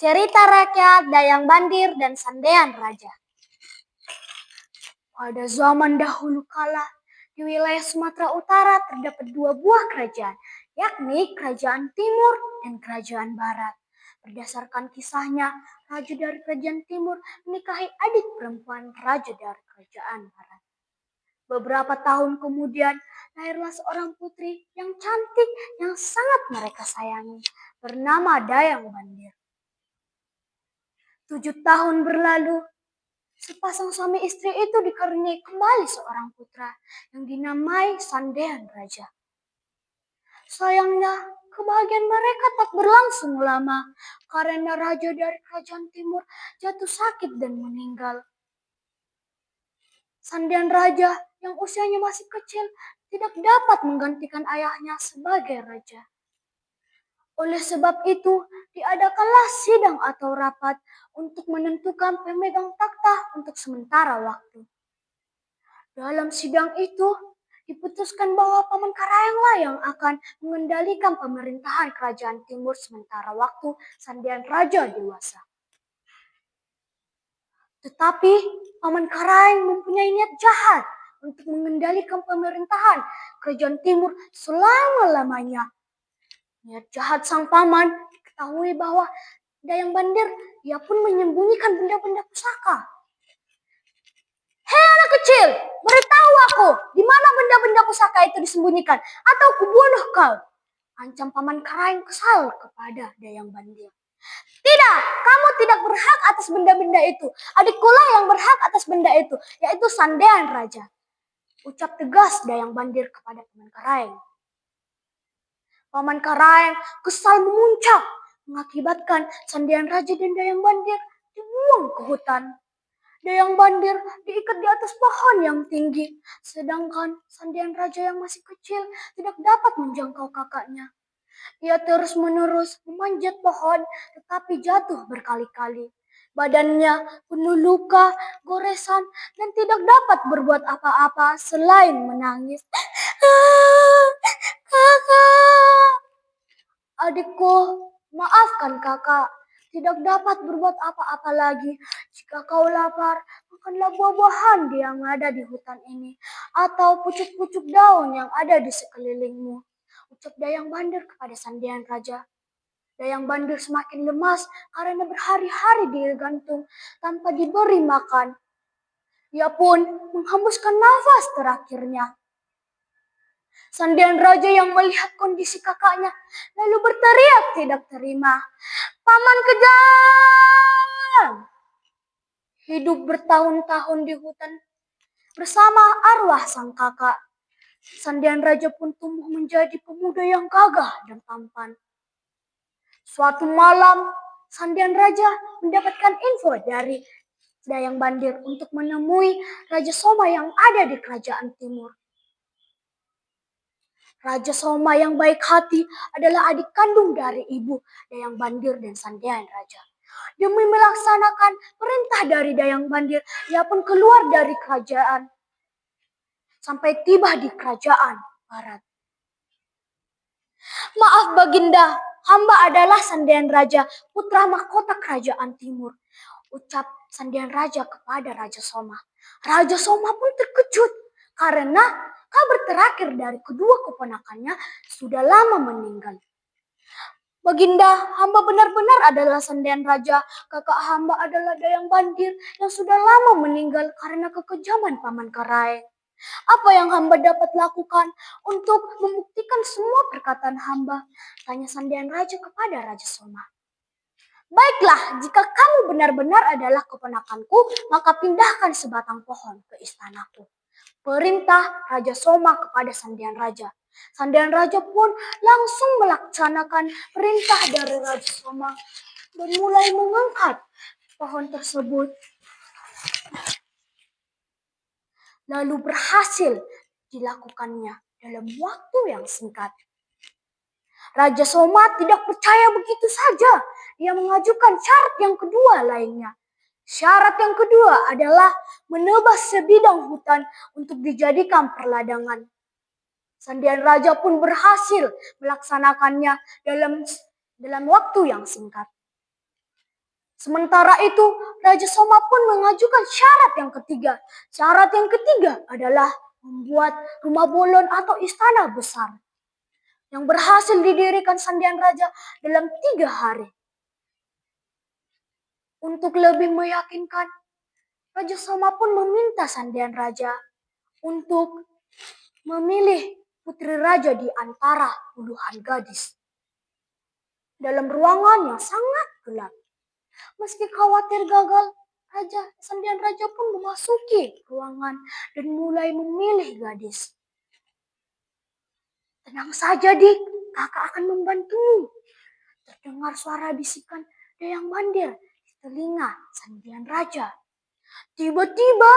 Cerita rakyat Dayang Bandir dan Sandean Raja. Pada zaman dahulu kala, di wilayah Sumatera Utara terdapat dua buah kerajaan, yakni Kerajaan Timur dan Kerajaan Barat. Berdasarkan kisahnya, raja dari Kerajaan Timur menikahi adik perempuan raja dari Kerajaan Barat. Beberapa tahun kemudian, lahirlah seorang putri yang cantik yang sangat mereka sayangi, bernama Dayang Bandir. 7 tahun berlalu, sepasang suami istri itu dikaruniai kembali seorang putra yang dinamai Sandean Raja. Sayangnya, kebahagiaan mereka tak berlangsung lama karena raja dari Kerajaan Timur jatuh sakit dan meninggal. Sandean Raja yang usianya masih kecil tidak dapat menggantikan ayahnya sebagai raja. Oleh sebab itu, diadakanlah sidang atau rapat untuk menentukan pemegang takhta untuk sementara waktu. Dalam sidang itu, diputuskan bahwa Paman Karayanglah yang akan mengendalikan pemerintahan Kerajaan Timur sementara waktu Sandean Raja dewasa. Tetapi, Paman Karayang mempunyai niat jahat untuk mengendalikan pemerintahan Kerajaan Timur selama-lamanya. Niat jahat sang paman diketahui bahwa Dayang Bandir, ia pun menyembunyikan benda-benda pusaka. Hei anak kecil, beritahu aku, di mana benda-benda pusaka itu disembunyikan, atau kubunuh kau. Ancam Paman Karayang kesal kepada Dayang Bandir. Tidak, kamu tidak berhak atas benda-benda itu. Adikkulah yang berhak atas benda itu, yaitu Sandean Raja. Ucap tegas Dayang Bandir kepada Paman Karayang. Paman Karayang kesal memuncak, mengakibatkan Sandean Raja dan Dayang Bandir dibuang ke hutan. Dayang Bandir diikat di atas pohon yang tinggi, sedangkan Sandean Raja yang masih kecil tidak dapat menjangkau kakaknya. Ia terus-menerus memanjat pohon, tetapi jatuh berkali-kali. Badannya penuh luka, goresan, dan tidak dapat berbuat apa-apa selain menangis. Kakak, adikku, maafkan kakak. Tidak dapat berbuat apa-apa lagi. Jika kau lapar, makanlah buah-buahan yang ada di hutan ini, atau pucuk-pucuk daun yang ada di sekelilingmu. Ucap Dayang Bandir kepada Sandean Raja. Dayang Bandir semakin lemas karena berhari-hari digantung tanpa diberi makan. Ia pun menghembuskan nafas terakhirnya. Sandean Raja yang melihat kondisi kakaknya lalu berteriak tidak terima. Paman kejam! Hidup bertahun-tahun di hutan bersama arwah sang kakak. Sandean Raja pun tumbuh menjadi pemuda yang gagah dan tampan. Suatu malam, Sandean Raja mendapatkan info dari Dayang Bandir untuk menemui Raja Soma yang ada di Kerajaan Timur. Raja Soma yang baik hati adalah adik kandung dari ibu Dayang Bandir dan Sandean Raja. Demi melaksanakan perintah dari Dayang Bandir, ia pun keluar dari kerajaan sampai tiba di Kerajaan Barat. Maaf Baginda, hamba adalah Sandean Raja, putra mahkota Kerajaan Timur. Ucap Sandean Raja kepada Raja Soma. Raja Soma pun terkejut karena kabar terakhir dari kedua keponakannya sudah lama meninggal. Baginda, hamba benar-benar adalah Sandean Raja. Kakak hamba adalah Dayang Bandir yang sudah lama meninggal karena kekejaman Paman Karayang. Apa yang hamba dapat lakukan untuk membuktikan semua perkataan hamba? Tanya Sandean Raja kepada Raja Soma. Baiklah, jika kamu benar-benar adalah keponakanku, maka pindahkan sebatang pohon ke istanaku. Perintah Raja Soma kepada Sandean Raja. Sandean Raja pun langsung melaksanakan perintah dari Raja Soma dan mulai mengangkat pohon tersebut. Lalu berhasil dilakukannya dalam waktu yang singkat. Raja Soma tidak percaya begitu saja. Ia mengajukan syarat yang kedua lainnya. Syarat yang kedua adalah menebas sebidang hutan untuk dijadikan perladangan. Sandean Raja pun berhasil melaksanakannya dalam waktu yang singkat. Sementara itu, Raja Soma pun mengajukan syarat yang ketiga. Syarat yang ketiga adalah membuat rumah bolon atau istana besar yang berhasil didirikan Sandian Raja dalam 3 hari. Untuk lebih meyakinkan, Raja Soma pun meminta Sandian Raja untuk memilih putri raja di antara puluhan gadis dalam ruangan yang sangat gelap. Meski khawatir gagal, Sandian Raja pun memasuki ruangan dan mulai memilih gadis. Tenang saja, Dik, kakak akan membantumu. Terdengar suara bisikan Dayang Bandir di telinga Sandian Raja. Tiba-tiba,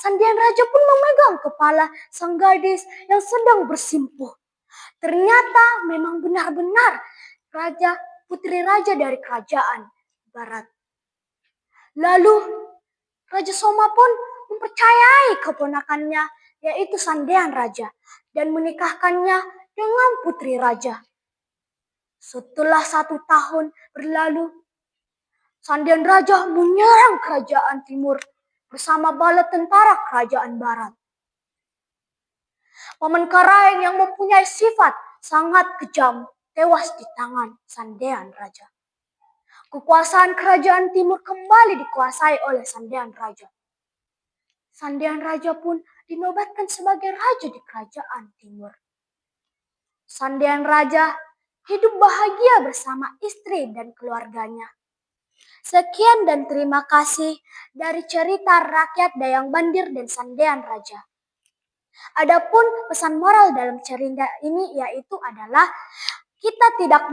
Sandian Raja pun memegang kepala sang gadis yang sedang bersimpuh. Ternyata memang benar-benar putri raja dari kerajaan barat. Lalu Raja Soma pun mempercayai keponakannya yaitu Sandian Raja dan menikahkannya dengan putri raja. Setelah 1 tahun berlalu, Sandian Raja menyerang kerajaan timur bersama bala tentara kerajaan barat. Paman Karaeng yang mempunyai sifat sangat kejam tewas di tangan Sandian Raja. Kekuasaan kerajaan timur kembali dikuasai oleh Sandian Raja. Sandian Raja pun dinobatkan sebagai raja di kerajaan timur. Sandian Raja hidup bahagia bersama istri dan keluarganya. Sekian dan terima kasih dari cerita rakyat Dayang Bandir dan Sandian Raja. Adapun pesan moral dalam cerita ini yaitu adalah kita tidak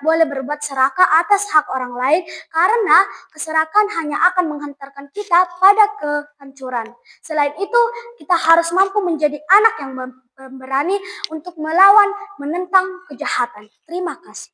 boleh berbuat serakah atas hak orang lain karena keserakan hanya akan menghantarkan kita pada kehancuran. Selain itu, kita harus mampu menjadi anak yang berani untuk melawan, menentang kejahatan. Terima kasih.